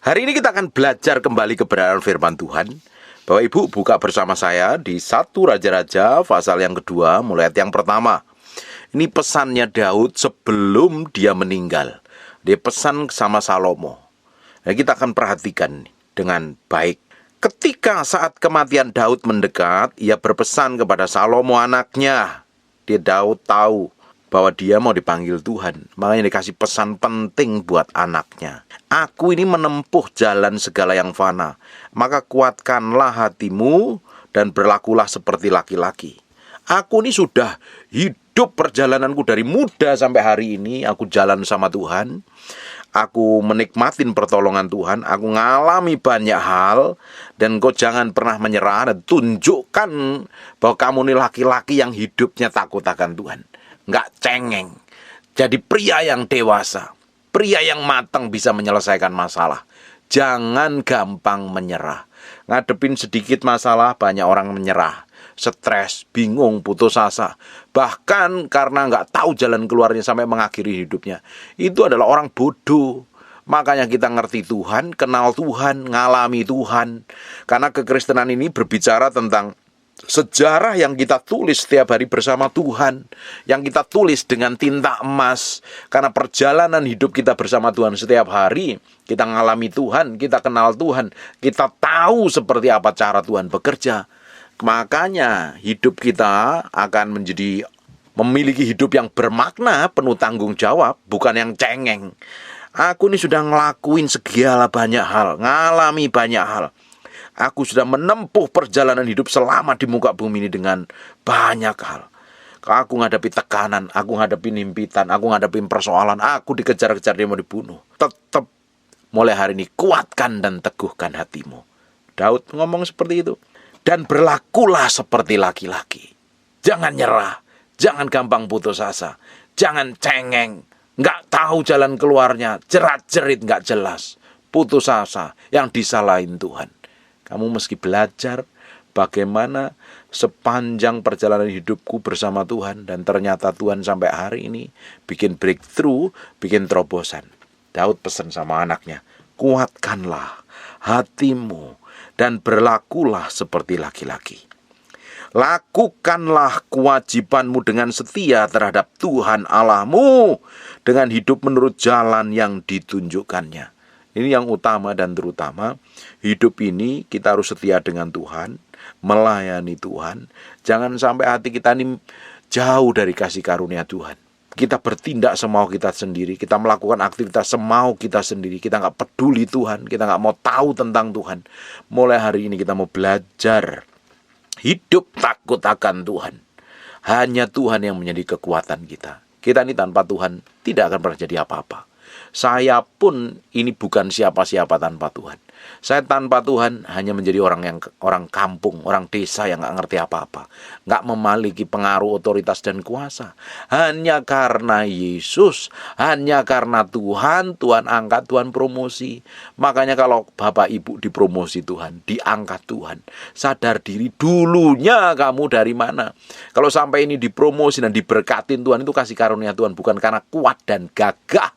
Hari ini kita akan belajar kembali kebenaran firman Tuhan. Bapak Ibu buka bersama saya di 1 Raja-Raja pasal yang kedua mulai ayat yang pertama. Ini pesannya Daud sebelum dia meninggal. Dia pesan sama Salomo. Nah, kita akan perhatikan dengan baik. Ketika saat kematian Daud mendekat, ia berpesan kepada Salomo anaknya. Daud tahu bahwa dia mau dipanggil Tuhan. Makanya dikasih pesan penting buat anaknya. Aku ini menempuh jalan segala yang fana. Maka kuatkanlah hatimu dan berlakulah seperti laki-laki. Aku ini sudah hidup perjalananku dari muda sampai hari ini. Aku jalan sama Tuhan. Aku menikmatin pertolongan Tuhan. Aku ngalami banyak hal. Dan kau jangan pernah menyerah. Dan tunjukkan bahwa kamu ini laki-laki yang hidupnya takut akan Tuhan. Nggak cengeng. Jadi pria yang dewasa. Pria yang matang bisa menyelesaikan masalah. Jangan gampang menyerah. Ngadepin sedikit masalah, banyak orang menyerah. Stres, bingung, putus asa. Bahkan karena nggak tahu jalan keluarnya sampai mengakhiri hidupnya. Itu adalah orang bodoh. Makanya kita ngerti Tuhan, kenal Tuhan, ngalami Tuhan. Karena kekristenan ini berbicara tentang sejarah yang kita tulis setiap hari bersama Tuhan, yang kita tulis dengan tinta emas. Karena perjalanan hidup kita bersama Tuhan setiap hari, kita ngalami Tuhan, kita kenal Tuhan, kita tahu seperti apa cara Tuhan bekerja. Makanya hidup kita akan memiliki hidup yang bermakna, penuh tanggung jawab, bukan yang cengeng. Aku ini sudah ngelakuin segala banyak hal, ngalami banyak hal. Aku sudah menempuh perjalanan hidup selama di muka bumi ini dengan banyak hal. Aku menghadapi tekanan, aku menghadapi himpitan, aku menghadapi persoalan, aku dikejar-kejar, dia mau dibunuh. Tetap mulai hari ini kuatkan dan teguhkan hatimu. Daud ngomong seperti itu. Dan berlakulah seperti laki-laki. Jangan nyerah, jangan gampang putus asa, jangan cengeng, nggak tahu jalan keluarnya, jerat-jerit nggak jelas, putus asa, yang disalahin Tuhan. Kamu mesti belajar bagaimana sepanjang perjalanan hidupku bersama Tuhan. Dan ternyata Tuhan sampai hari ini bikin breakthrough, bikin terobosan. Daud pesan sama anaknya, kuatkanlah hatimu dan berlakulah seperti laki-laki. Lakukanlah kewajibanmu dengan setia terhadap Tuhan Allahmu, dengan hidup menurut jalan yang ditunjukkannya. Ini yang utama dan terutama. Hidup ini kita harus setia dengan Tuhan, melayani Tuhan. Jangan sampai hati kita ini jauh dari kasih karunia Tuhan. Kita bertindak semau kita sendiri, kita melakukan aktivitas semau kita sendiri. Kita nggak peduli Tuhan, kita nggak mau tahu tentang Tuhan. Mulai hari ini kita mau belajar hidup takut akan Tuhan. Hanya Tuhan yang menjadi kekuatan kita. Kita ini tanpa Tuhan tidak akan pernah jadi apa-apa. Saya pun ini bukan siapa-siapa tanpa Tuhan. Saya tanpa Tuhan hanya menjadi orang kampung, orang desa yang gak ngerti apa-apa, gak memiliki pengaruh, otoritas dan kuasa. Hanya karena Yesus, hanya karena Tuhan angkat, Tuhan promosi. Makanya kalau Bapak Ibu dipromosi Tuhan, diangkat Tuhan, sadar diri dulunya kamu dari mana. Kalau sampai ini dipromosi dan diberkatin Tuhan, itu kasih karunia Tuhan, bukan karena kuat dan gagah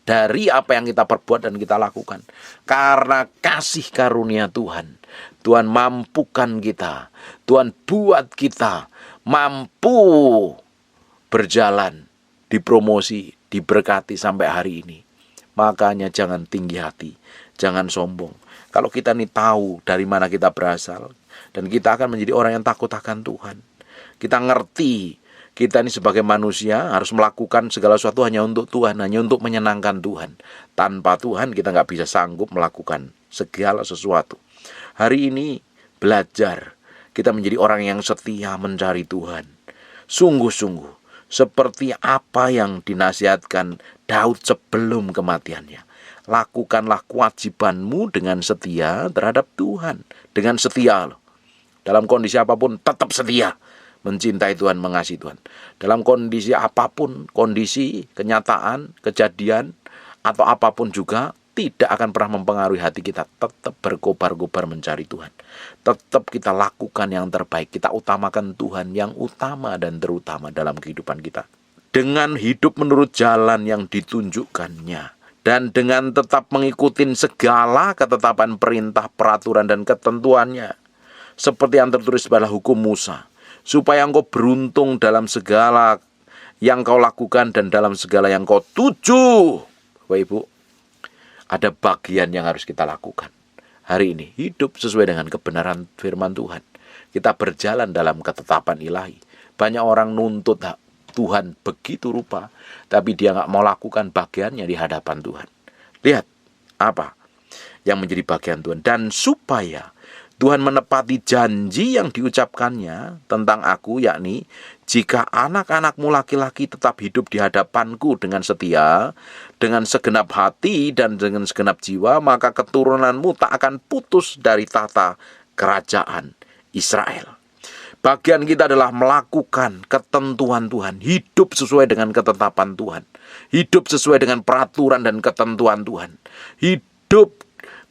dari apa yang kita perbuat dan kita lakukan. Karena kasih karunia Tuhan. Tuhan mampukan kita. Tuhan buat kita mampu berjalan, dipromosi, diberkati sampai hari ini. Makanya jangan tinggi hati, jangan sombong. Kalau kita nih tahu dari mana kita berasal, dan kita akan menjadi orang yang takut akan Tuhan. Kita ngerti kita ini sebagai manusia harus melakukan segala sesuatu hanya untuk Tuhan, hanya untuk menyenangkan Tuhan. Tanpa Tuhan kita nggak bisa sanggup melakukan segala sesuatu. Hari ini belajar kita menjadi orang yang setia mencari Tuhan. Sungguh-sungguh seperti apa yang dinasihatkan Daud sebelum kematiannya. Lakukanlah kewajibanmu dengan setia terhadap Tuhan. Dengan setia loh. Dalam kondisi apapun tetap setia. Mencintai Tuhan, mengasihi Tuhan. Dalam kondisi apapun, kondisi, kenyataan, kejadian, atau apapun juga, tidak akan pernah mempengaruhi hati kita. Tetap berkobar-kobar mencari Tuhan. Tetap kita lakukan yang terbaik. Kita utamakan Tuhan yang utama dan terutama dalam kehidupan kita. Dengan hidup menurut jalan yang ditunjukkannya. dan dengan tetap mengikuti segala ketetapan perintah, peraturan, dan ketentuannya, seperti yang tertulis pada hukum Musa, supaya engkau beruntung dalam segala yang kau lakukan dan dalam segala yang kau tuju. Bapak Ibu, ada bagian yang harus kita lakukan hari ini, hidup sesuai dengan kebenaran firman Tuhan. Kita berjalan dalam ketetapan ilahi. Banyak orang nuntut Tuhan begitu rupa, tapi dia nggak mau lakukan bagiannya di hadapan Tuhan. Lihat apa yang menjadi bagian Tuhan. Dan supaya Tuhan menepati janji yang diucapkannya tentang aku, yakni jika anak-anakmu laki-laki tetap hidup di hadapanku dengan setia, dengan segenap hati dan dengan segenap jiwa, maka keturunanmu tak akan putus dari tahta kerajaan Israel. Bagian kita adalah melakukan ketentuan Tuhan, hidup sesuai dengan ketetapan Tuhan, hidup sesuai dengan peraturan dan ketentuan Tuhan, hidup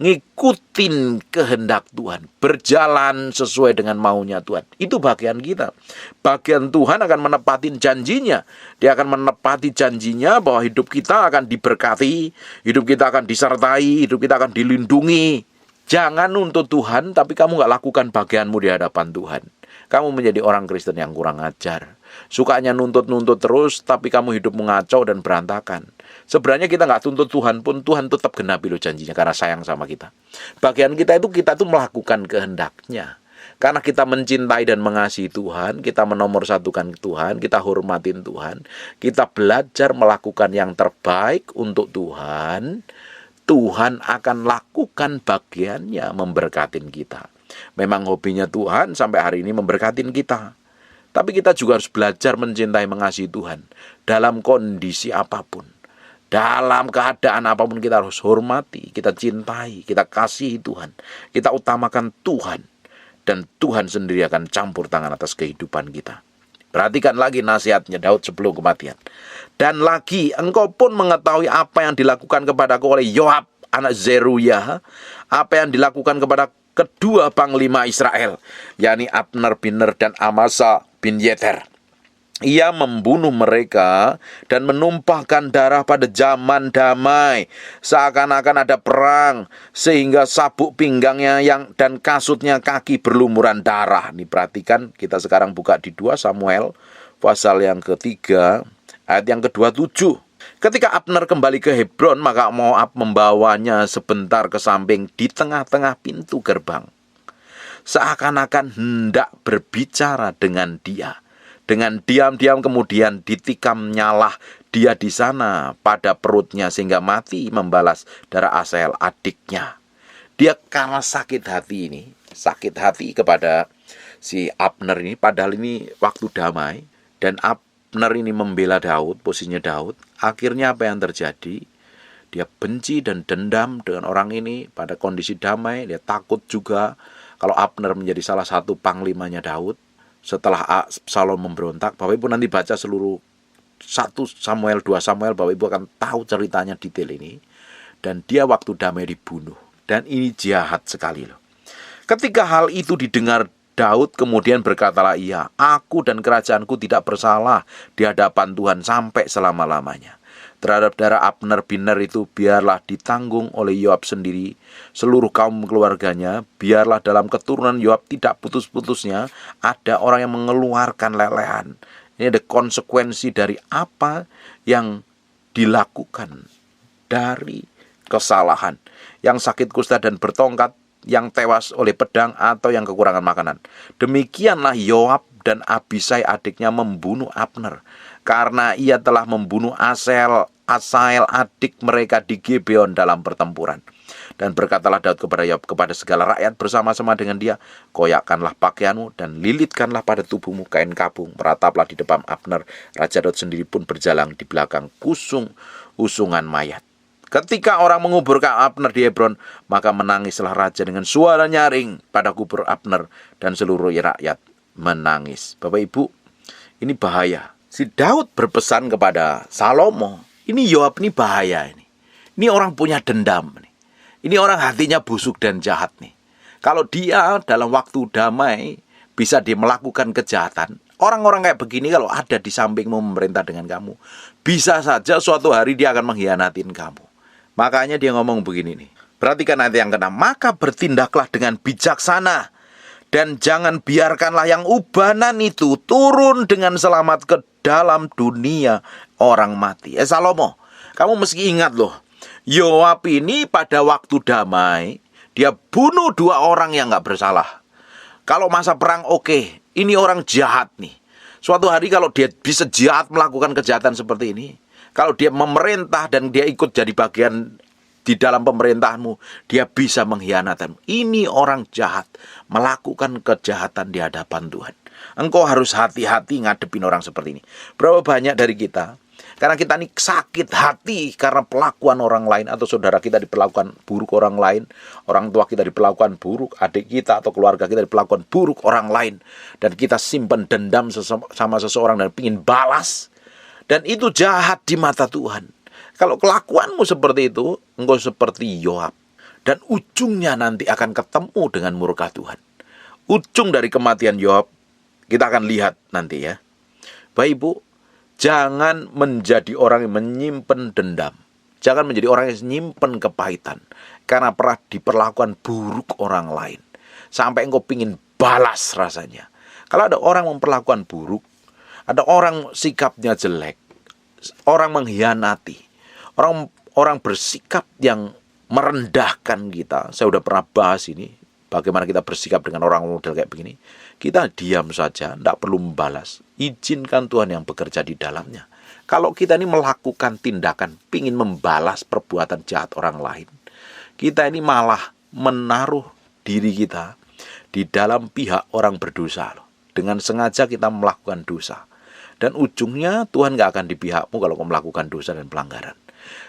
ngikutin kehendak Tuhan, berjalan sesuai dengan maunya Tuhan. Itu bagian kita. Bagian Tuhan akan menepati janjinya. Dia akan menepati janjinya bahwa hidup kita akan diberkati, hidup kita akan disertai, hidup kita akan dilindungi. Jangan nuntut Tuhan tapi kamu gak lakukan bagianmu di hadapan Tuhan. Kamu menjadi orang Kristen yang kurang ajar. Sukanya nuntut-nuntut terus, tapi kamu hidup mengacau dan berantakan. Sebenarnya kita nggak tuntut Tuhan pun, Tuhan tetap genapi loh janjinya karena sayang sama kita. Bagian kita itu melakukan kehendaknya. Karena kita mencintai dan mengasihi Tuhan, kita menomorsatukan Tuhan, kita hormatin Tuhan, kita belajar melakukan yang terbaik untuk Tuhan. Tuhan akan lakukan bagiannya memberkatin kita. Memang hobinya Tuhan sampai hari ini memberkatin kita. Tapi kita juga harus belajar mencintai mengasihi Tuhan. Dalam kondisi apapun, dalam keadaan apapun kita harus hormati, kita cintai, kita kasihi Tuhan. Kita utamakan Tuhan. Dan Tuhan sendiri akan campur tangan atas kehidupan kita. Perhatikan lagi nasihatnya Daud sebelum kematian. Dan lagi engkau pun mengetahui apa yang dilakukan kepadaku oleh Yoab anak Zeruya, apa yang dilakukan kepada kedua panglima Israel, yakni Abner bin Ner dan Amasa bin Yeter. Ia membunuh mereka dan menumpahkan darah pada zaman damai, seakan-akan ada perang, sehingga sabuk pinggangnya dan kasutnya kaki berlumuran darah. Ini perhatikan, kita sekarang buka di 2 Samuel pasal yang ketiga ayat yang ke-27. Ketika Abner kembali ke Hebron, maka Moab membawanya sebentar ke samping di tengah-tengah pintu gerbang, seakan-akan hendak berbicara dengan dia. Dengan diam-diam kemudian ditikam nyalah dia di sana pada perutnya sehingga mati, membalas darah Asahel adiknya. Dia karena sakit sakit hati kepada si Abner ini, padahal ini waktu damai, dan Abner ini membela Daud, posisinya Daud. Akhirnya apa yang terjadi? Dia benci dan dendam dengan orang ini pada kondisi damai. Dia takut juga kalau Abner menjadi salah satu panglimanya Daud. Setelah Absalom memberontak, Bapak Ibu nanti baca seluruh 1 Samuel, 2 Samuel, Bapak Ibu akan tahu ceritanya detail ini. Dan dia waktu damai dibunuh. Dan ini jahat sekali loh. Ketika hal itu didengar Daud, kemudian berkatalah ia, aku dan kerajaanku tidak bersalah di hadapan Tuhan sampai selama-lamanya. Terhadap darah Abner bin Ner itu biarlah ditanggung oleh Yoab sendiri, seluruh kaum keluarganya. Biarlah dalam keturunan Yoab tidak putus-putusnya ada orang yang mengeluarkan lelehan. Ini ada konsekuensi dari apa yang dilakukan, dari kesalahan. Yang sakit kusta dan bertongkat, yang tewas oleh pedang atau yang kekurangan makanan. Demikianlah Yoab dan Abisai adiknya membunuh Abner, karena ia telah membunuh Asahel adik mereka di Gibeon dalam pertempuran. Dan berkatalah Daud kepada Yoab, kepada segala rakyat bersama-sama dengan dia, koyakkanlah pakaianmu dan lilitkanlah pada tubuhmu kain kapung, merataplah di depan Abner. Raja Daud sendiri pun berjalan di belakang usungan mayat. Ketika orang menguburkan Abner di Hebron, maka menangislah raja dengan suara nyaring pada kubur Abner, dan seluruh rakyat menangis. Bapak Ibu, ini bahaya. Si Daud berpesan kepada Salomo, ini Yoab ini bahaya ini. Ini orang punya dendam nih. Ini orang hatinya busuk dan jahat nih. Kalau dia dalam waktu damai bisa dia melakukan kejahatan, orang-orang kayak begini kalau ada di sampingmu memerintah dengan kamu, bisa saja suatu hari dia akan mengkhianatin kamu. Makanya dia ngomong begini nih. Perhatikan ayat yang ke-6. Maka bertindaklah dengan bijaksana, dan jangan biarkanlah yang ubanan itu turun dengan selamat ke dalam dunia orang mati. Salomo, kamu mesti ingat loh. Yoab ini pada waktu damai, dia bunuh 2 orang yang gak bersalah. Kalau masa perang oke, ini orang jahat nih. Suatu hari kalau dia bisa jahat melakukan kejahatan seperti ini, kalau dia memerintah dan dia ikut jadi bagian di dalam pemerintahanmu, dia bisa mengkhianatkan. Ini orang jahat melakukan kejahatan di hadapan Tuhan. Engkau harus hati-hati ngadepin orang seperti ini. Berapa banyak dari kita, karena kita ini sakit hati karena pelakuan orang lain, atau saudara kita diperlakukan buruk orang lain, orang tua kita diperlakukan buruk, adik kita atau keluarga kita diperlakukan buruk orang lain, dan kita simpan dendam sama seseorang dan ingin balas, dan itu jahat di mata Tuhan. Kalau kelakuanmu seperti itu, engkau seperti Yoab, dan ujungnya nanti akan ketemu dengan murka Tuhan. Ujung dari kematian Yoab kita akan lihat nanti ya. Bapak Ibu, jangan menjadi orang yang menyimpan dendam. Jangan menjadi orang yang menyimpan kepahitan karena pernah diperlakukan buruk orang lain, sampai engkau pingin balas rasanya. Kalau ada orang memperlakukan buruk, ada orang sikapnya jelek, orang mengkhianati, orang bersikap yang merendahkan kita. Saya udah pernah bahas ini, bagaimana kita bersikap dengan orang model kayak begini. Kita diam saja, tidak perlu membalas. Izinkan Tuhan yang bekerja di dalamnya. Kalau kita ini melakukan tindakan pingin membalas perbuatan jahat orang lain, kita ini malah menaruh diri kita di dalam pihak orang berdosa loh. Dengan sengaja kita melakukan dosa, dan ujungnya Tuhan gak akan di pihakmu kalau kau melakukan dosa dan pelanggaran.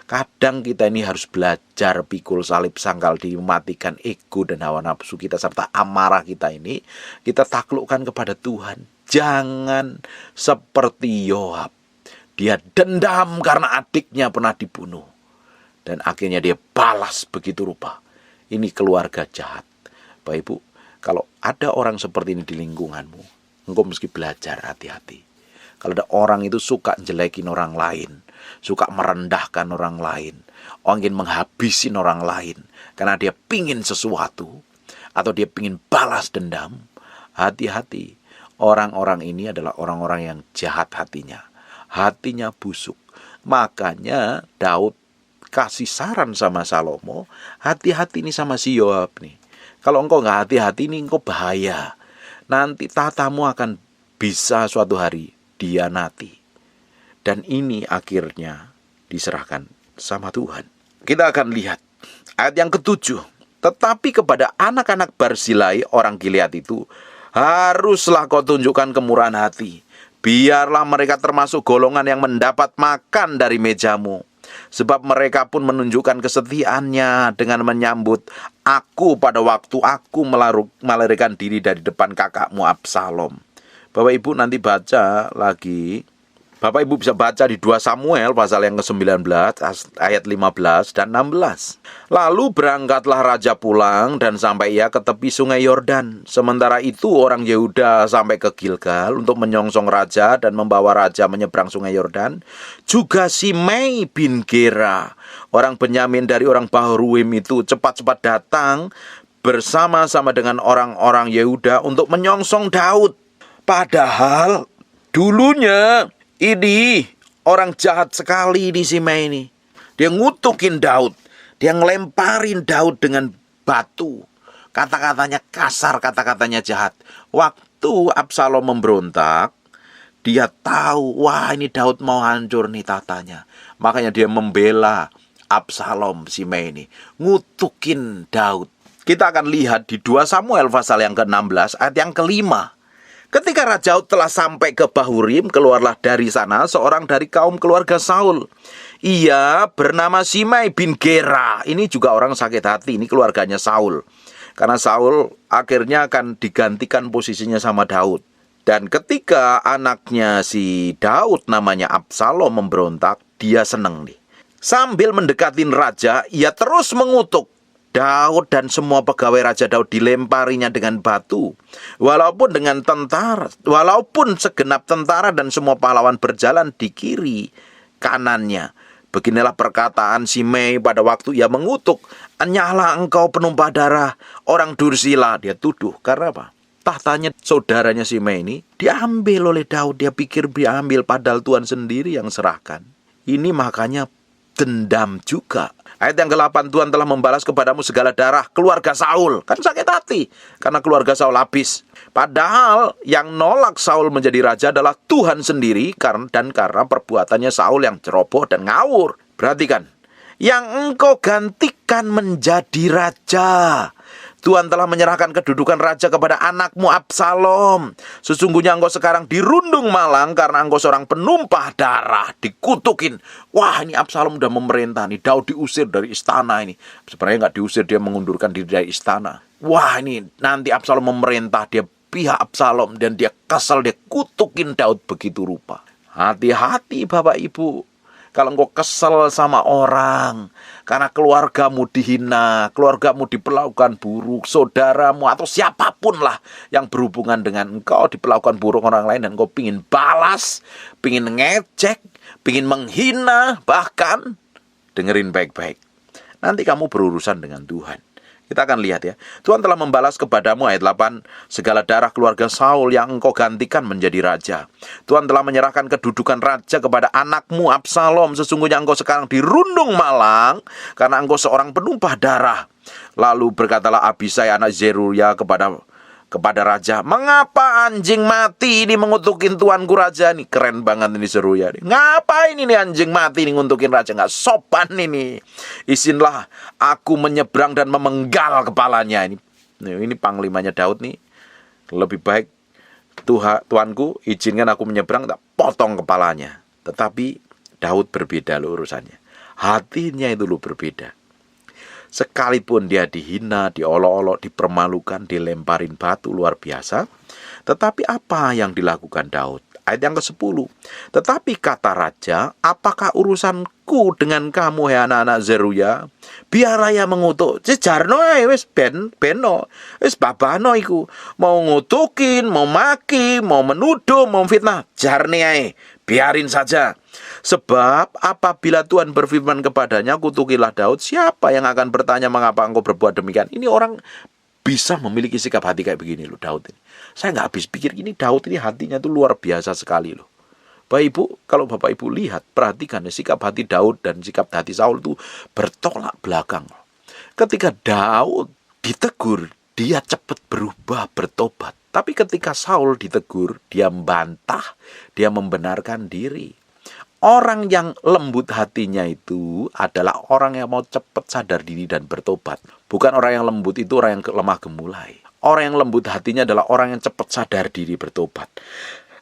Kadang kita ini harus belajar pikul salib sangkal diri, mematikan ego dan hawa nafsu kita serta amarah kita ini, kita taklukkan kepada Tuhan. Jangan seperti Yoab. Dia dendam karena adiknya pernah dibunuh, dan akhirnya dia balas begitu rupa. Ini keluarga jahat. Bapak Ibu, kalau ada orang seperti ini di lingkunganmu, engkau mesti belajar hati-hati. Kalau ada orang itu suka jelekin orang lain, suka merendahkan orang lain, ingin menghabisin orang lain karena dia pingin sesuatu, atau dia pingin balas dendam, hati-hati. Orang-orang ini adalah orang-orang yang jahat hatinya. Hatinya busuk. Makanya Daud kasih saran sama Salomo, hati-hati nih sama si Yoab nih. Kalau engkau nggak hati-hati nih, engkau bahaya. Nanti tatamu akan bisa suatu hari dihianati. Dan ini akhirnya diserahkan sama Tuhan. Kita akan lihat ayat yang ke-7. Tetapi kepada anak-anak Barzilai orang Gilead itu, haruslah kau tunjukkan kemurahan hati. Biarlah mereka termasuk golongan yang mendapat makan dari mejamu. Sebab mereka pun menunjukkan kesetiaannya dengan menyambut aku pada waktu aku melarikan diri dari depan kakakmu Absalom. Bapak Ibu nanti baca lagi. Bapak Ibu bisa baca di 2 Samuel pasal yang ke-19 ayat 15 dan 16. Lalu berangkatlah raja pulang dan sampai ia ke tepi sungai Yordan. Sementara itu orang Yehuda sampai ke Gilgal untuk menyongsong raja dan membawa raja menyeberang sungai Yordan. Juga Simei bin Gera, orang Benyamin dari orang Bahurim itu cepat-cepat datang bersama-sama dengan orang-orang Yehuda untuk menyongsong Daud. Padahal dulunya ini orang jahat sekali di Simei ini. Dia ngutukin Daud. Dia ngelemparin Daud dengan batu. Kata-katanya kasar, kata-katanya jahat. Waktu Absalom memberontak, dia tahu, wah ini Daud mau hancur nih tatanya. Makanya dia membela Absalom Simei ini. Ngutukin Daud. Kita akan lihat di 2 Samuel pasal yang ke-16 ayat yang ke-5. Ketika Raja Daud telah sampai ke Bahurim, keluarlah dari sana seorang dari kaum keluarga Saul. Ia bernama Simei bin Gera. Ini juga orang sakit hati, ini keluarganya Saul. Karena Saul akhirnya akan digantikan posisinya sama Daud. Dan ketika anaknya si Daud namanya Absalom memberontak, dia seneng nih. Sambil mendekatin raja, ia terus mengutuk Daud dan semua pegawai Raja Daud dilemparinya dengan batu. Walaupun segenap tentara dan semua pahlawan berjalan di kiri kanannya, Beginilah perkataan Simei pada waktu ia mengutuk, "Nyala engkau penumpah darah, orang Dursila." Dia tuduh, karena apa? Tahtanya saudaranya Simei ini diambil oleh Daud. Dia pikir diambil, padahal Tuhan sendiri yang serahkan. Ini makanya dendam juga. Ayat yang ke-8, Tuhan telah membalas kepadamu segala darah keluarga Saul. Kan sakit hati karena keluarga Saul habis. Padahal yang nolak Saul menjadi raja adalah Tuhan sendiri, dan karena perbuatannya Saul yang ceroboh dan ngawur. Perhatikan, yang engkau gantikan menjadi raja. Tuhan telah menyerahkan kedudukan raja kepada anakmu Absalom. Sesungguhnya engkau sekarang dirundung malang karena engkau seorang penumpah darah. Dikutukin. Wah, ini Absalom udah memerintah nih. Daud diusir dari istana ini. Sebenarnya nggak diusir, dia mengundurkan diri dari istana. Wah, ini nanti Absalom memerintah. Dia pihak Absalom dan dia kesal. Dia kutukin Daud begitu rupa. Hati-hati Bapak Ibu. Kalau engkau kesel sama orang karena keluargamu dihina, keluargamu diperlakukan buruk, saudaramu atau siapapun lah yang berhubungan dengan engkau diperlakukan buruk orang lain, dan engkau pingin balas, pingin ngejek, pingin menghina, bahkan dengerin baik-baik. Nanti kamu berurusan dengan Tuhan. Kita akan lihat ya. Tuhan telah membalas kepadamu, ayat 8, segala darah keluarga Saul yang engkau gantikan menjadi raja. Tuhan telah menyerahkan kedudukan raja kepada anakmu Absalom. Sesungguhnya engkau sekarang dirundung malang karena engkau seorang penumpah darah. Lalu berkatalah Abisai anak Zeruya kepada raja, "Mengapa anjing mati ini mengutukin tuanku raja?" Ini keren banget ini Zeruya. Ngapain ini anjing mati ini nguntukin raja? Nggak sopan ini. Izinlah aku menyeberang dan memenggal kepalanya. Ini panglimanya Daud nih. Lebih baik tuanku izinkan aku menyeberang, tak potong kepalanya. Tetapi Daud berbeda loh urusannya. Hatinya itu loh berbeda. Sekalipun dia dihina, diolok-olok, dipermalukan, dilemparin batu luar biasa, tetapi apa yang dilakukan Daud? Ayat yang ke-10. Tetapi kata raja, "Apakah urusanku dengan kamu, hai anak-anak Zeruya? Biarlah ia mengutuk. Jejarno ae wis beno. Wis babano iku. Mau ngutukin, mau maki, mau menuduh, mau fitnah, jarne ae. Biarin saja. Sebab apabila Tuhan berfirman kepadanya, kutukilah Daud, siapa yang akan bertanya mengapa engkau berbuat demikian?" Ini orang bisa memiliki sikap hati kayak begini loh, Daud ini. Saya nggak habis pikir, ini Daud ini hatinya tuh luar biasa sekali loh. Bapak Ibu, kalau Bapak Ibu lihat, perhatikan ya, sikap hati Daud dan sikap hati Saul itu bertolak belakang. Ketika Daud ditegur, dia cepat berubah, bertobat. Tapi ketika Saul ditegur, dia membantah, dia membenarkan diri. Orang yang lembut hatinya itu adalah orang yang mau cepat sadar diri dan bertobat. Bukan orang yang lembut itu orang yang lemah gemulai. Orang yang lembut hatinya adalah orang yang cepat sadar diri bertobat.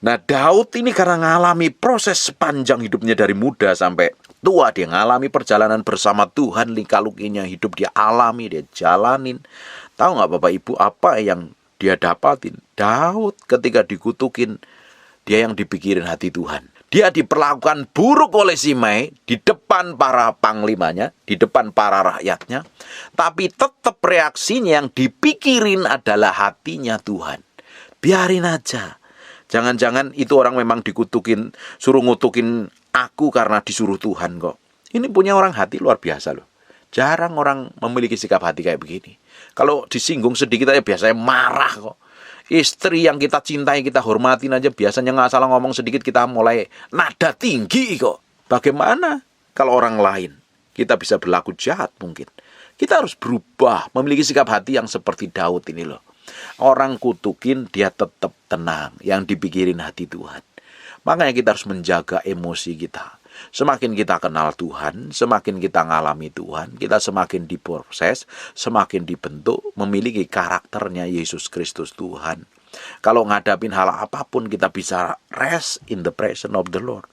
Nah, Daud ini karena mengalami proses sepanjang hidupnya dari muda sampai tua. Dia mengalami perjalanan bersama Tuhan, lika-likunya hidup dia alami, dia jalanin. Tahu nggak Bapak Ibu apa yang dia dapatin? Daud ketika dikutukin, dia yang dipikirin hati Tuhan. Dia diperlakukan buruk oleh Simei di depan para panglimanya, di depan para rakyatnya. Tapi tetap reaksinya yang dipikirin adalah hatinya Tuhan. Biarin aja. Jangan-jangan itu orang memang dikutukin, suruh ngutukin aku karena disuruh Tuhan kok. Ini punya orang hati luar biasa loh. Jarang orang memiliki sikap hati kayak begini. Kalau disinggung sedikit aja biasanya marah kok. Istri yang kita cintai, kita hormatin aja biasanya nggak salah ngomong sedikit kita mulai nada tinggi kok. Bagaimana kalau orang lain? Kita bisa berlaku jahat mungkin. Kita harus berubah, memiliki sikap hati yang seperti Daud ini loh. Orang kutukin dia tetap tenang, yang dipikirin hati Tuhan. Makanya kita harus menjaga emosi kita. Semakin kita kenal Tuhan, semakin kita ngalami Tuhan, kita semakin diproses, semakin dibentuk, memiliki karakternya Yesus Kristus Tuhan. Kalau ngadapin hal apapun, kita bisa rest in the presence of the Lord.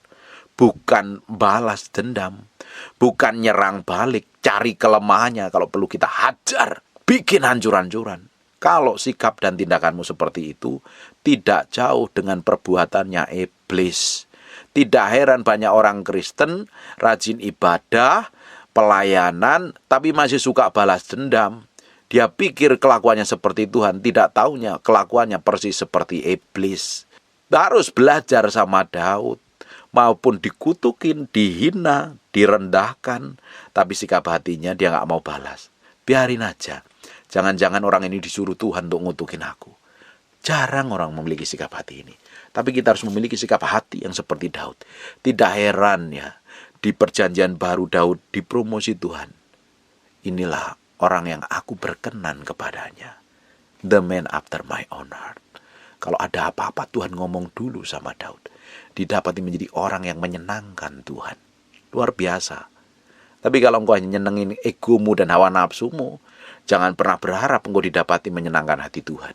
Bukan balas dendam, bukan nyerang balik, cari kelemahannya, kalau perlu kita hajar, bikin hancur-hancuran. Kalau sikap dan tindakanmu seperti itu, tidak jauh dengan perbuatannya iblis. Tidak heran banyak orang Kristen, rajin ibadah, pelayanan, tapi masih suka balas dendam. Dia pikir kelakuannya seperti Tuhan, tidak taunya kelakuannya persis seperti iblis. Harus belajar sama Daud. maupun dikutukin, dihina, direndahkan, tapi sikap hatinya dia nggak mau balas. Biarin aja. Jangan-jangan orang ini disuruh Tuhan untuk ngutukin aku. Jarang orang memiliki sikap hati ini. Tapi kita harus memiliki sikap hati yang seperti Daud. Tidak heran ya, di perjanjian baru Daud dipromosi Tuhan. Inilah orang yang aku berkenan kepadanya. The man after my own heart. Kalau ada apa-apa Tuhan ngomong dulu sama Daud. Didapati menjadi orang yang menyenangkan Tuhan. Luar biasa. Tapi kalau engkau hanya nyenengin egomu dan hawa nafsumu, jangan pernah berharap engkau didapati menyenangkan hati Tuhan.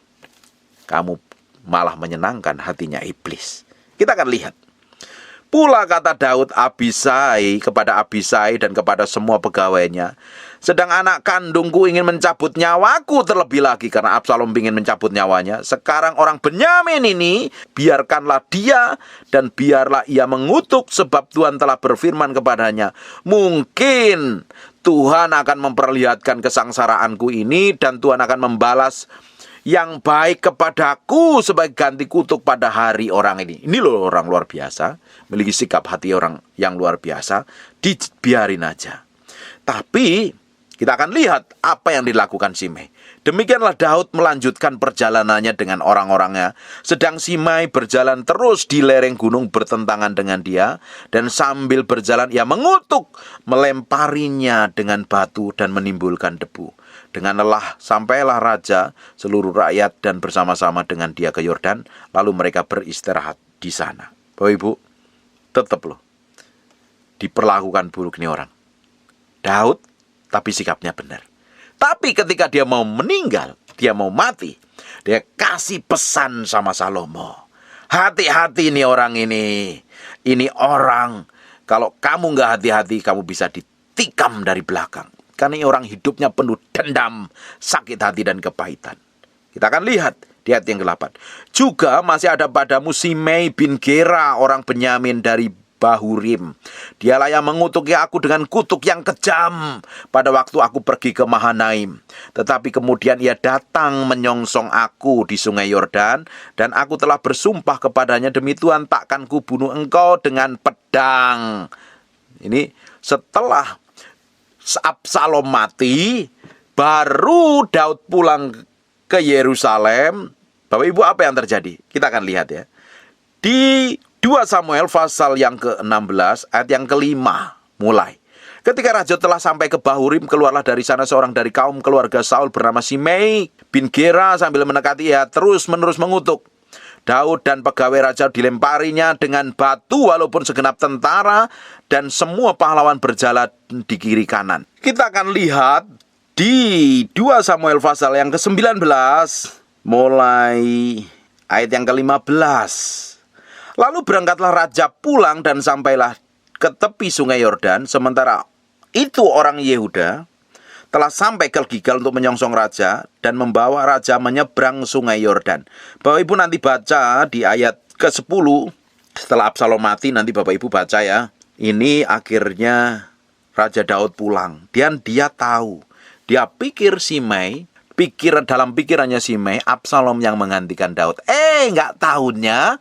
Kamu malah menyenangkan hatinya iblis. Kita akan lihat. Pula kata Daud kepada Abisai dan kepada semua pegawainya, sedang anak kandungku ingin mencabut nyawaku terlebih lagi karena Absalom ingin mencabut nyawanya. Sekarang orang Benyamin ini, biarkanlah dia dan biarlah ia mengutuk sebab Tuhan telah berfirman kepadanya. Mungkin Tuhan akan memperlihatkan kesengsaraanku ini dan Tuhan akan membalas yang baik kepadaku sebagai ganti kutuk pada hari orang ini. Ini loh orang luar biasa, memiliki sikap hati orang yang luar biasa, dibiarin aja. Tapi kita akan lihat apa yang dilakukan Simei. Demikianlah Daud melanjutkan perjalanannya dengan orang-orangnya, sedang Simei berjalan terus di lereng gunung bertentangan dengan dia, dan sambil berjalan ia mengutuk, melemparinya dengan batu dan menimbulkan debu. Dengan lelah sampailah raja, seluruh rakyat dan bersama-sama dengan dia ke Yordan, lalu mereka beristirahat di sana. Bapak Ibu, tetap loh diperlakukan buruk nih orang. Daud tapi sikapnya benar. Tapi ketika dia mau meninggal, dia mau mati, dia kasih pesan sama Salomo. Hati-hati nih orang ini. Ini orang, kalau kamu nggak hati-hati, kamu bisa ditikam dari belakang. Karena ini orang hidupnya penuh dendam, sakit hati dan kepahitan. Kita akan lihat di ayat yang ke-8. Juga masih ada padamu Simei bin Gera, orang Benyamin dari Bahurim. Dialah yang mengutuki aku dengan kutuk yang kejam pada waktu aku pergi ke Mahanaim. Tetapi kemudian ia datang menyongsong aku di sungai Yordan, dan aku telah bersumpah kepadanya, demi Tuhan takkan kubunuh engkau dengan pedang. Ini setelah Absalom mati, baru Daud pulang ke Yerusalem. Bapak Ibu, apa yang terjadi? Kita akan lihat ya. Di 2 Samuel pasal yang ke-16 ayat yang ke-5 mulai. Ketika raja telah sampai ke Bahurim, keluarlah dari sana seorang dari kaum keluarga Saul bernama Simei bin Gera, sambil mendekati ia terus-menerus mengutuk Daud, dan pegawai raja dilemparinya dengan batu walaupun segenap tentara dan semua pahlawan berjalan di kiri kanan. Kita akan lihat di 2 Samuel pasal yang ke-19 mulai ayat yang ke-15. Lalu berangkatlah raja pulang dan sampailah ke tepi sungai Yordan. Sementara itu orang Yehuda telah sampai ke Gilgal untuk menyongsong raja dan membawa raja menyeberang sungai Yordan. Bapak Ibu nanti baca di ayat ke-10, setelah Absalom mati, nanti Bapak Ibu baca ya. Ini akhirnya Raja Daud pulang. Dan dia tahu, dia pikir Simei, dalam pikirannya Simei, Absalom yang menggantikan Daud. Nggak tahunya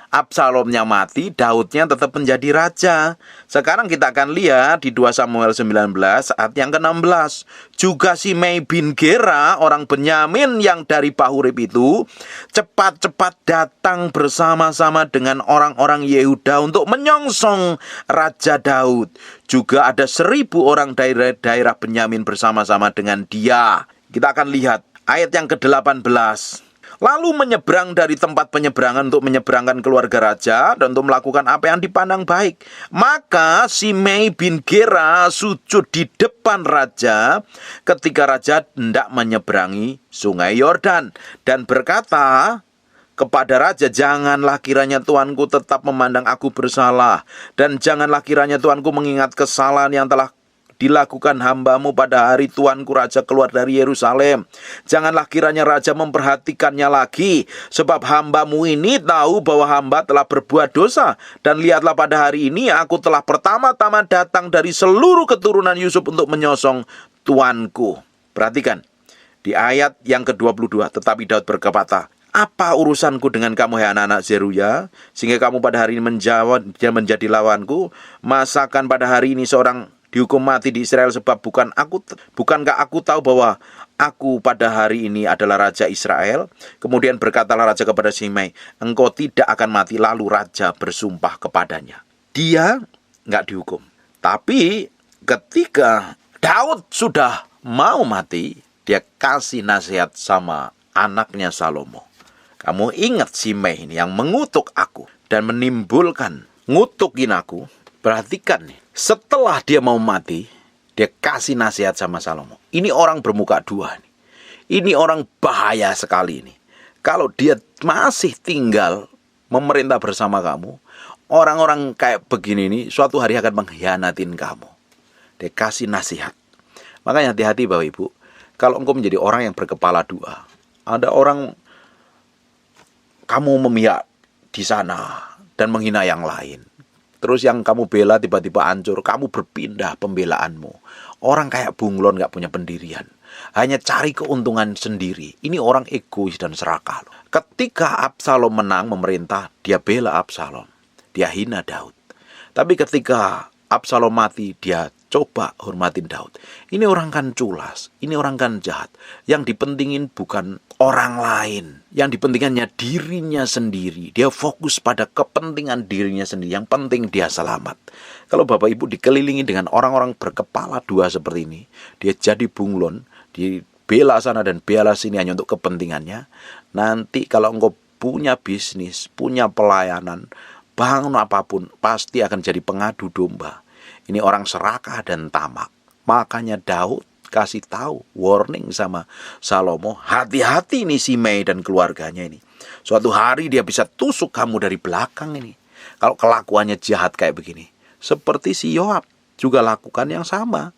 Absalomnya mati, Daudnya tetap menjadi raja. Sekarang kita akan lihat di 2 Samuel 19 ayat yang ke-16. Juga Simei bin Gera, orang Benyamin yang dari Bahurim itu, cepat-cepat datang bersama-sama dengan orang-orang Yehuda untuk menyongsong Raja Daud. Juga ada 1.000 orang dari daerah Benyamin bersama-sama dengan dia. Kita akan lihat ayat yang ke-18. Lalu menyeberang dari tempat penyeberangan untuk menyeberangkan keluarga raja dan untuk melakukan apa yang dipandang baik. Maka Simei bin Gera sujud di depan raja ketika raja hendak menyeberangi sungai Yordan dan berkata kepada raja, janganlah kiranya tuanku tetap memandang aku bersalah, dan janganlah kiranya tuanku mengingat kesalahan yang telah dilakukan hambamu pada hari tuanku raja keluar dari Yerusalem. Janganlah kiranya raja memperhatikannya lagi, sebab hambamu ini tahu bahwa hamba telah berbuat dosa. Dan lihatlah, pada hari ini aku telah pertama-tama datang dari seluruh keturunan Yusuf untuk menyongsong tuanku. Perhatikan di ayat yang ke-22. Tetapi Daud berkata, Apa urusanku dengan kamu, hai anak-anak Zeruya, sehingga kamu pada hari ini menjadi lawanku? Masakan pada hari ini seorang dihukum mati di Israel, sebab bukankah aku tahu bahwa aku pada hari ini adalah Raja Israel? Kemudian berkatalah Raja kepada Simei, engkau tidak akan mati. Lalu Raja bersumpah kepadanya. Dia nggak dihukum. Tapi ketika Daud sudah mau mati, dia kasih nasihat sama anaknya Salomo. Kamu ingat Simei ini yang mengutuk aku dan menimbulkan ngutukin aku. Perhatikan nih, setelah dia mau mati, dia kasih nasihat sama Salomo. Ini orang bermuka dua nih. Ini orang bahaya sekali ini. Kalau dia masih tinggal memerintah bersama kamu, orang-orang kayak begini ini suatu hari akan mengkhianatin kamu. Dia kasih nasihat. Makanya hati-hati Bapak Ibu, kalau engkau menjadi orang yang berkepala dua. Ada orang kamu memihak di sana dan menghina yang lain. Terus yang kamu bela tiba-tiba hancur, kamu berpindah pembelaanmu. Orang kayak bunglon gak punya pendirian, hanya cari keuntungan sendiri. Ini orang egois dan serakah. Ketika Absalom menang memerintah, dia bela Absalom, dia hina Daud. Tapi ketika Absalom mati, dia coba hormatin Daud. Ini orang kan culas, ini orang kan jahat. Yang dipentingin bukan orang lain, yang dipentingannya dirinya sendiri. Dia fokus pada kepentingan dirinya sendiri. Yang penting dia selamat. Kalau Bapak Ibu dikelilingi dengan orang-orang berkepala dua seperti ini, dia jadi bunglon, dibela sana dan bela sini hanya untuk kepentingannya. Nanti kalau engkau punya bisnis, punya pelayanan, bangun apapun, pasti akan jadi pengadu domba. Ini orang serakah dan tamak. Makanya Daud kasih tahu, warning sama Salomo, hati-hati nih Simei dan keluarganya ini. Suatu hari dia bisa tusuk kamu dari belakang ini. Kalau kelakuannya jahat kayak begini. Seperti si Yoab juga lakukan yang sama.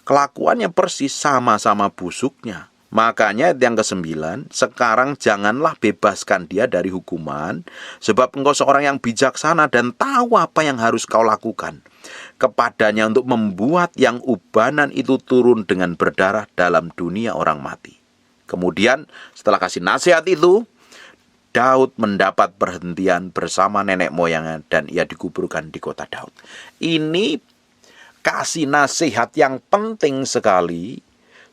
Kelakuannya persis sama-sama busuknya. Makanya yang ke-9, sekarang janganlah bebaskan dia dari hukuman, sebab engkau seorang yang bijaksana dan tahu apa yang harus kau lakukan kepadanya untuk membuat yang ubanan itu turun dengan berdarah dalam dunia orang mati. Kemudian setelah kasih nasihat itu, Daud mendapat perhentian bersama nenek moyangnya dan ia dikuburkan di kota Daud. Ini kasih nasihat yang penting sekali.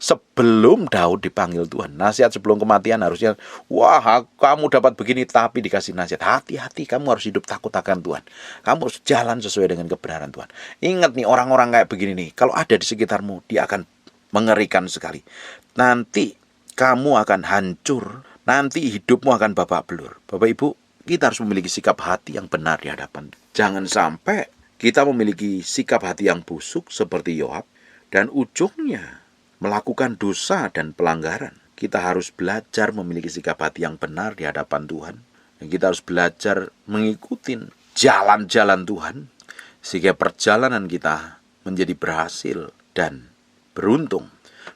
Sebelum Daud dipanggil Tuhan, nasihat sebelum kematian harusnya, wah kamu dapat begini tapi dikasih nasihat. Hati-hati, kamu harus hidup takut akan Tuhan. Kamu harus jalan sesuai dengan kebenaran Tuhan. Ingat nih orang-orang kayak begini nih, kalau ada di sekitarmu, dia akan mengerikan sekali. Nanti kamu akan hancur, nanti hidupmu akan babak belur. Bapak Ibu, kita harus memiliki sikap hati yang benar di hadapan. Jangan sampai kita memiliki sikap hati yang busuk seperti Yoab dan ujungnya melakukan dosa dan pelanggaran. Kita harus belajar memiliki sikap hati yang benar di hadapan Tuhan. Dan kita harus belajar mengikuti jalan-jalan Tuhan, sehingga perjalanan kita menjadi berhasil dan beruntung.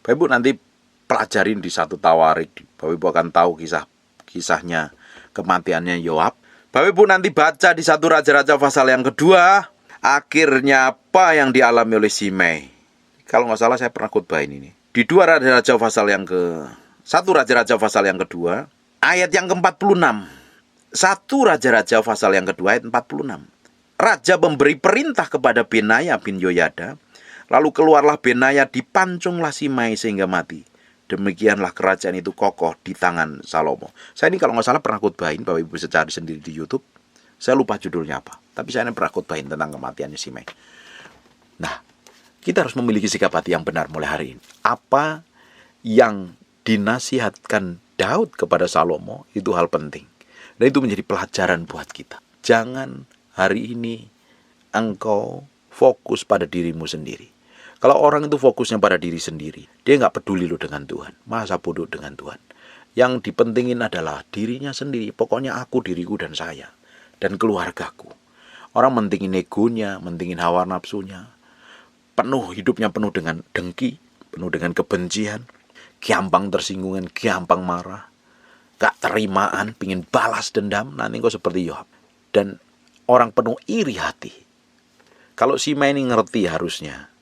Bapak Ibu nanti pelajarin di 1 Tawarik. Bapak Ibu akan tahu kisahnya kematiannya Yoab. Bapak Ibu nanti baca di 1 Raja-Raja pasal yang kedua. Akhirnya apa yang dialami oleh Simei. Kalau nggak salah saya pernah khotbahin ini. Di 2 Raja-Raja pasal yang ke-1 Raja-Raja pasal yang kedua, ayat yang ke-46. 1 Raja-Raja pasal yang kedua ayat 46. Raja memberi perintah kepada Benaya bin Yoyada, lalu keluarlah Benaya, dipancunglah Simei sehingga mati. Demikianlah kerajaan itu kokoh di tangan Salomo. Saya ini kalau nggak salah pernah khotbahin, Bapak Ibu bisa cari sendiri di YouTube. Saya lupa judulnya apa, tapi saya ini pernah khotbahin tentang kematiannya Simei. Nah, kita harus memiliki sikap hati yang benar mulai hari ini. Apa yang dinasihatkan Daud kepada Salomo itu hal penting. Dan itu menjadi pelajaran buat kita. Jangan hari ini engkau fokus pada dirimu sendiri. Kalau orang itu fokusnya pada diri sendiri, dia nggak peduli lo dengan Tuhan. Masa bodoh dengan Tuhan. Yang dipentingin adalah dirinya sendiri. Pokoknya aku, diriku, dan saya. Dan keluargaku. Orang mentingin egonya, mentingin hawa nafsunya. Hidupnya penuh dengan dengki, penuh dengan kebencian, gampang tersinggungan, gampang marah, gak terimaan, pingin balas dendam. Nanti kau seperti Yoab. Dan orang penuh iri hati. Kalau Simei ini ngerti harusnya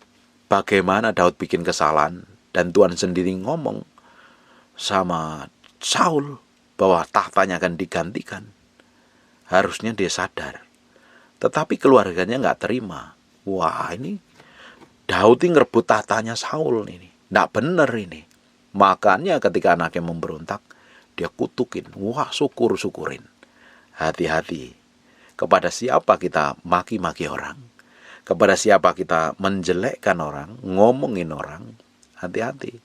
bagaimana Daud bikin kesalahan, dan Tuhan sendiri ngomong sama Saul, bahwa tahtanya akan digantikan, harusnya dia sadar. Tetapi keluarganya nggak terima. Wah, ini Daud ini ngerebut tahtanya Saul ini. Nggak bener ini. Makanya ketika anaknya memberontak, dia kutukin. Wah, syukurin. Hati-hati. Kepada siapa kita maki-maki orang, kepada siapa kita menjelekkan orang, ngomongin orang, hati-hati.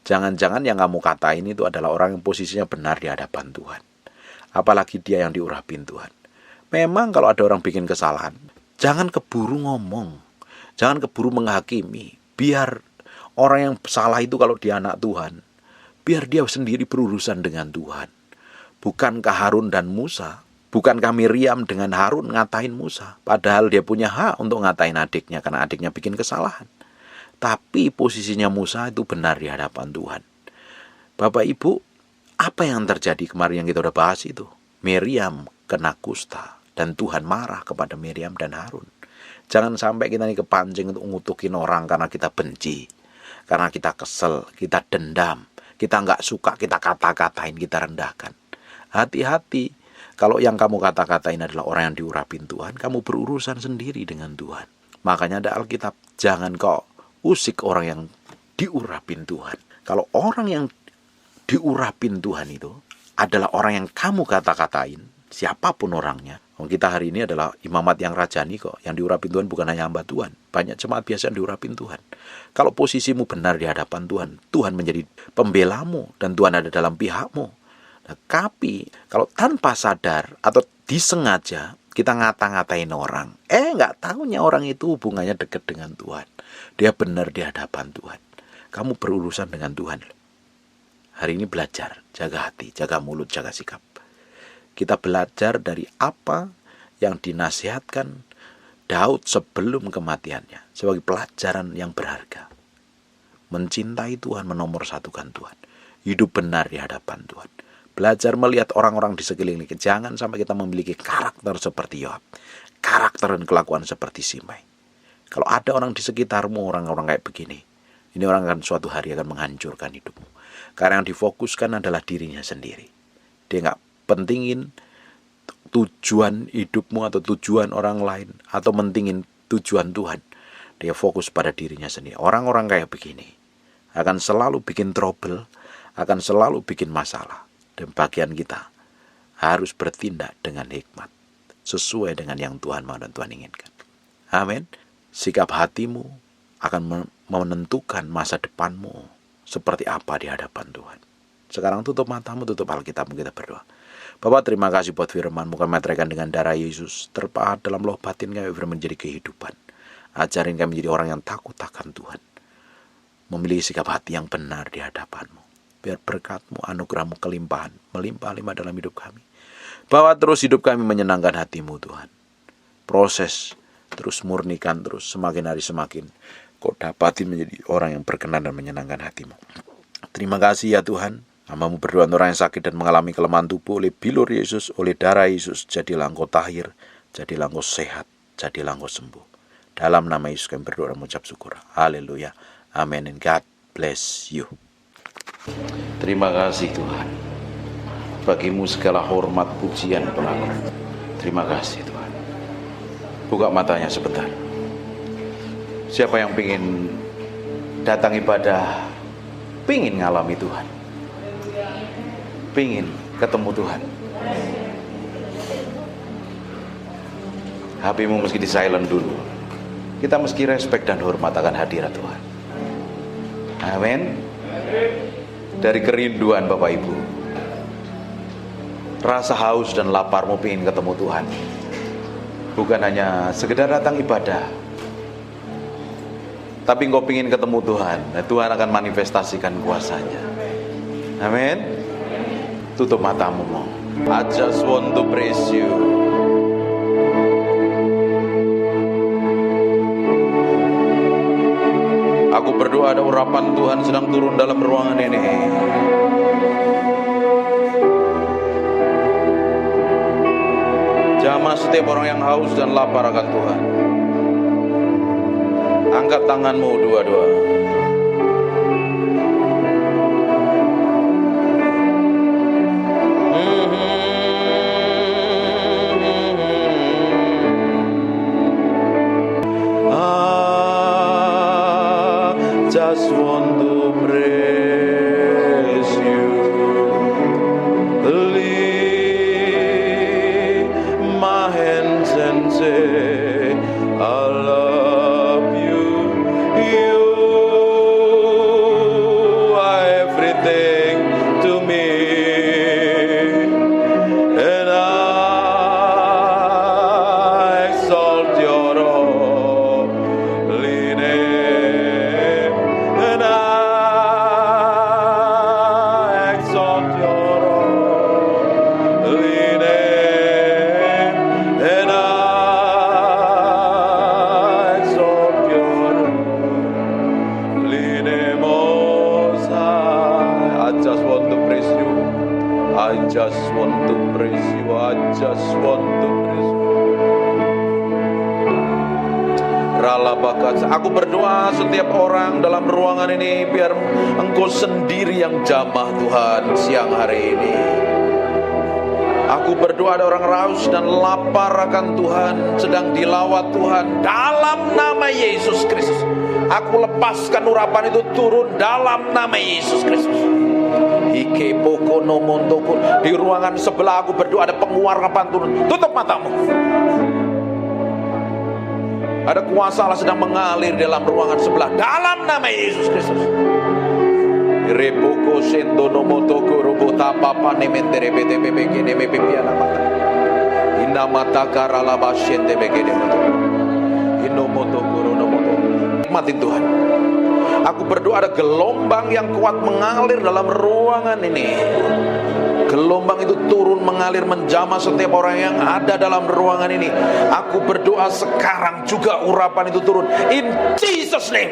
Jangan-jangan yang kamu katain itu adalah orang yang posisinya benar di hadapan Tuhan. Apalagi dia yang diurapin Tuhan. Memang kalau ada orang bikin kesalahan, jangan keburu ngomong, jangan keburu menghakimi. Biar orang yang salah itu kalau dia anak Tuhan, biar dia sendiri berurusan dengan Tuhan. Bukankah Harun dan Musa, bukankah Miriam dengan Harun ngatain Musa? Padahal dia punya hak untuk ngatain adiknya karena adiknya bikin kesalahan. Tapi posisinya Musa itu benar di hadapan Tuhan. Bapak Ibu, apa yang terjadi kemarin yang kita udah bahas itu? Miriam kena kusta dan Tuhan marah kepada Miriam dan Harun. Jangan sampai kita ini kepancing untuk ngutukin orang karena kita benci, karena kita kesel, kita dendam, kita nggak suka, kita kata-katain, kita rendahkan. Hati-hati, kalau yang kamu kata-katain adalah orang yang diurapin Tuhan, kamu berurusan sendiri dengan Tuhan. Makanya ada Alkitab, jangan kau usik orang yang diurapin Tuhan. Kalau orang yang diurapin Tuhan itu adalah orang yang kamu kata-katain, siapapun orangnya. Kita hari ini adalah imamat yang rajani kok. Yang diurapin Tuhan bukan hanya hamba Tuhan. Banyak jemaat biasa yang diurapin Tuhan. Kalau posisimu benar di hadapan Tuhan, Tuhan menjadi pembelamu dan Tuhan ada dalam pihakmu. Nah, tapi kalau tanpa sadar atau disengaja kita ngata-ngatain orang, nggak tahunya orang itu hubungannya dekat dengan Tuhan. Dia benar di hadapan Tuhan. Kamu berurusan dengan Tuhan. Hari ini belajar, jaga hati, jaga mulut, jaga sikap. Kita belajar dari apa yang dinasihatkan Daud sebelum kematiannya sebagai pelajaran yang berharga. Mencintai Tuhan, menomorsatukan Tuhan. Hidup benar di hadapan Tuhan. Belajar melihat orang-orang di sekeliling kita. Jangan sampai kita memiliki karakter seperti Yoab. Karakter dan kelakuan seperti Simei. Kalau ada orang di sekitarmu, orang-orang kayak begini, ini orang akan suatu hari akan menghancurkan hidupmu. Karena yang difokuskan adalah dirinya sendiri. Dia nggak pentingin tujuan hidupmu atau tujuan orang lain, atau mentingin tujuan Tuhan. Dia fokus pada dirinya sendiri. Orang-orang kayak begini akan selalu bikin trouble, akan selalu bikin masalah. Dan bagian kita harus bertindak dengan hikmat, sesuai dengan yang Tuhan mau dan Tuhan inginkan. Amin. Sikap hatimu akan menentukan masa depanmu seperti apa di hadapan Tuhan. Sekarang tutup matamu, tutup Alkitabmu, kita berdoa. Bapak, terima kasih buat firman-Mu. Kami meteraikan dengan darah Yesus. Terpahat dalam loh batin kami firman menjadi kehidupan. Ajarin kami menjadi orang yang takut akan Tuhan. Memiliki sikap hati yang benar di hadapan-Mu. Biar berkat-Mu, anugerah-Mu kelimpahan, melimpah-limpah dalam hidup kami. Bawa terus hidup kami menyenangkan hati-Mu Tuhan. Proses terus murnikan terus, semakin hari semakin Kau dapatin menjadi orang yang berkenan dan menyenangkan hati-Mu. Terima kasih ya Tuhan. Hamba-Mu berdoa untuk orang yang sakit dan mengalami kelemahan tubuh oleh bilur Yesus, oleh darah Yesus. Jadilah engkau tahir, jadilah engkau sehat, jadilah engkau sembuh. Dalam nama Yesus kami berdoa dan mengucap syukur. Haleluya. Amin. And God bless you. Terima kasih Tuhan. Bagimu segala hormat, pujian, pengakuan. Terima kasih Tuhan. Buka matanya sebentar. Siapa yang ingin datang ibadah, pingin ngalami Tuhan, pingin ketemu Tuhan, HP-mu meski di silent dulu. Kita meski respect dan hormat akan hadirat Tuhan. Amin. Dari kerinduan Bapak Ibu, rasa haus dan laparmu pingin ketemu Tuhan. Bukan hanya sekedar datang ibadah, tapi engkau pingin ketemu Tuhan. Nah, Tuhan akan manifestasikan kuasanya. Amin. Tutup matamu. I just want to praise you. Aku berdoa ada urapan Tuhan sedang turun dalam ruangan ini. Jamah setiap orang yang haus dan lapar akan Tuhan. Angkat tanganmu dua-dua. everything to me, and I exalt your holy name, and I exalt your holy name, and I exalt your holy name, Most High. I just want to praise you. I just want to praise you. I just want to praise you. Ralabakat. Aku berdoa setiap orang dalam ruangan ini, biar Engkau sendiri yang jamah Tuhan siang hari ini. Aku berdoa ada orang raus dan lapar akan Tuhan, sedang dilawat Tuhan dalam nama Yesus Kristus. Aku lepaskan urapan itu turun dalam nama Yesus Kristus. Ike poko nomontoko. Di ruangan sebelah aku berdoa ada penguarapan turun. Tutup matamu. Ada kuasa Allah sedang mengalir dalam ruangan sebelah dalam nama Yesus Kristus. Repoko sendo nomotoko robota papa nementere bete bebe neme pipiana mata. Inna mata karala bashente begede moto. Inomotoko ronomoto. Nikmatin Tuhan. Aku berdoa ada gelombang yang kuat mengalir dalam ruangan ini. Gelombang itu turun mengalir menjamah setiap orang yang ada dalam ruangan ini. Aku berdoa sekarang juga urapan itu turun in Jesus name.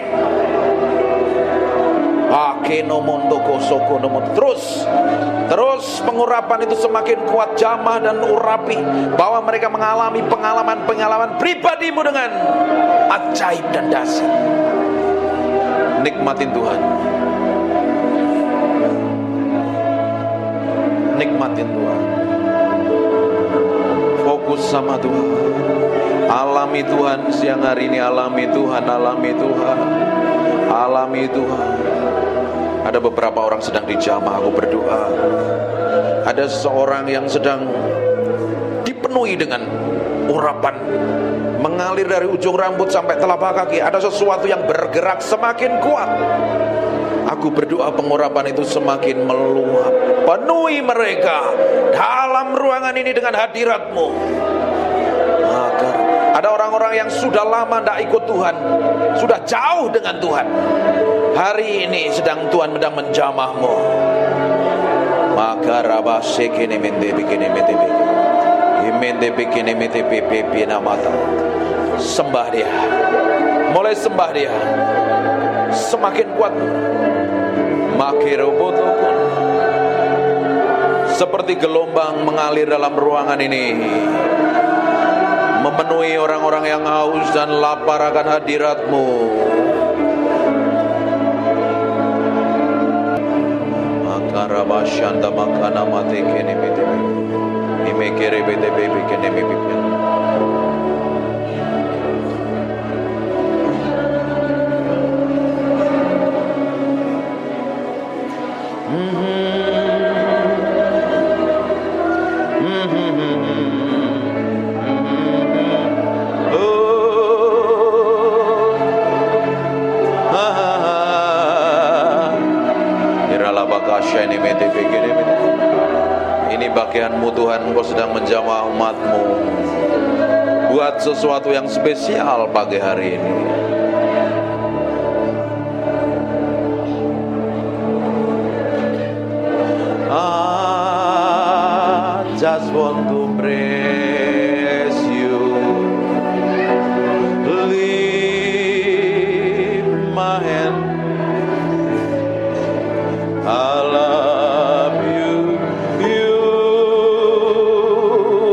Terus pengurapan itu semakin kuat jamah dan urapi, bahwa mereka mengalami pengalaman pribadimu dengan ajaib dan dahsyat. Nikmatin Tuhan. Nikmatin Tuhan. Fokus sama Tuhan. Alami Tuhan siang hari ini. Alami Tuhan. Alami Tuhan. Alami Tuhan. Ada beberapa orang sedang dijamah. Aku berdoa. Ada seseorang yang sedang dipenuhi dengan urapan mengalir dari ujung rambut sampai telapak kaki. Ada sesuatu yang bergerak semakin kuat. Aku berdoa pengurapan itu semakin meluap. Penuhi mereka dalam ruangan ini dengan hadirat-Mu. Agar ada orang-orang yang sudah lama tidak ikut Tuhan, sudah jauh dengan Tuhan, hari ini sedang Tuhan sedang menjamah-Mu. Maka rabasekene mende bikene mende mende bikene mende pipi namata. Sembah Dia. Mulai sembah Dia. Semakin kuat. Makirobotokon. Seperti gelombang mengalir dalam ruangan ini, memenuhi orang-orang yang haus dan lapar akan hadirat-Mu. Makarabashanda makana mate kene bete imekere bete bebe kene bebe. Ini bagian-Mu Tuhan, Engkau sedang menjamah umat-Mu. Buat sesuatu yang spesial pagi hari ini. I just want to praise You. Lift my hand. I love You. You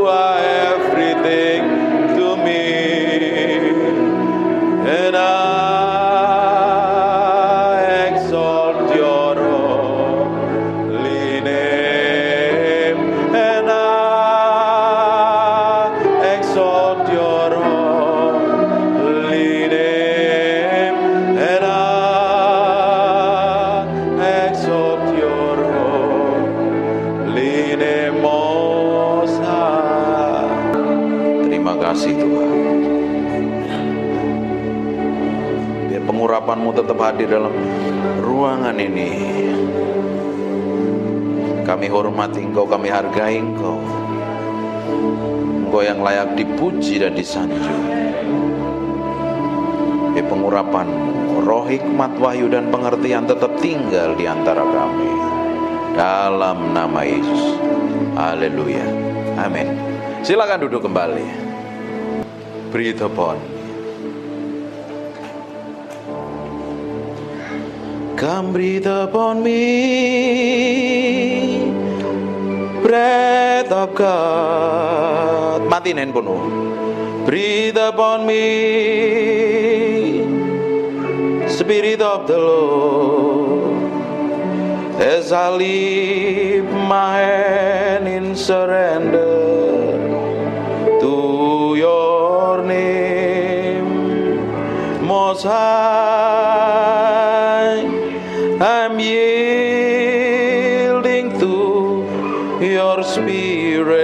are everything to me, and I exalt Your holy name, and I exalt Your holy name, and I exalt Your holy name, Most High. Terima kasih Tuhan. Biar pengurapan-Mu tetap hadir dalam ruangan ini. Kami hormati Engkau, kami hargai Engkau. Engkau yang layak dipuji dan disanjung. Di pengurapan roh hikmat, wahyu dan pengertian tetap tinggal di antara kami. Dalam nama Yesus. Haleluya. Amin. Silakan duduk kembali. Breathe upon me. Come breathe upon me, breath of God. Matiin handphone. Breathe upon me, Spirit of the Lord, as I lift my hand in surrender to your name, Most High. I'm yielding to your Spirit,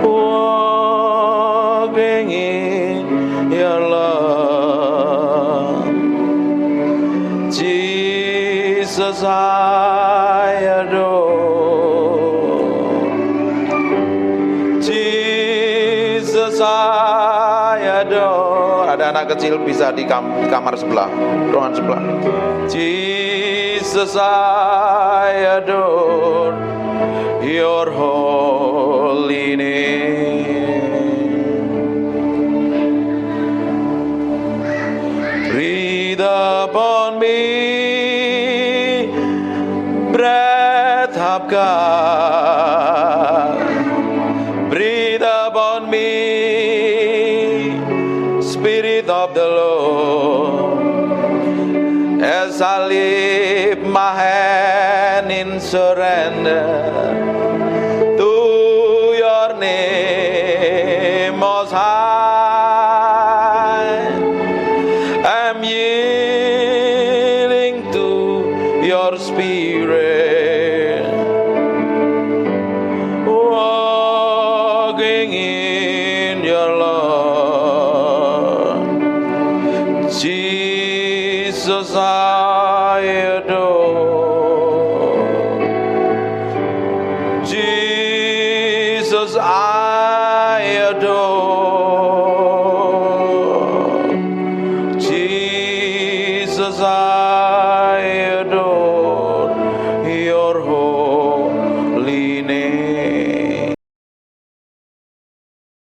walking in your love. Jesus, I adore. Jesus, I adore. Ada anak kecil bisa di kamar sebelah, ruangan sebelah. Jesus, I adore your holy name. Breathe upon me, breath of God. Breathe upon me, Spirit of the Lord, as I lift my hand in surrender to your name, Most High. I'm yielding to your Spirit,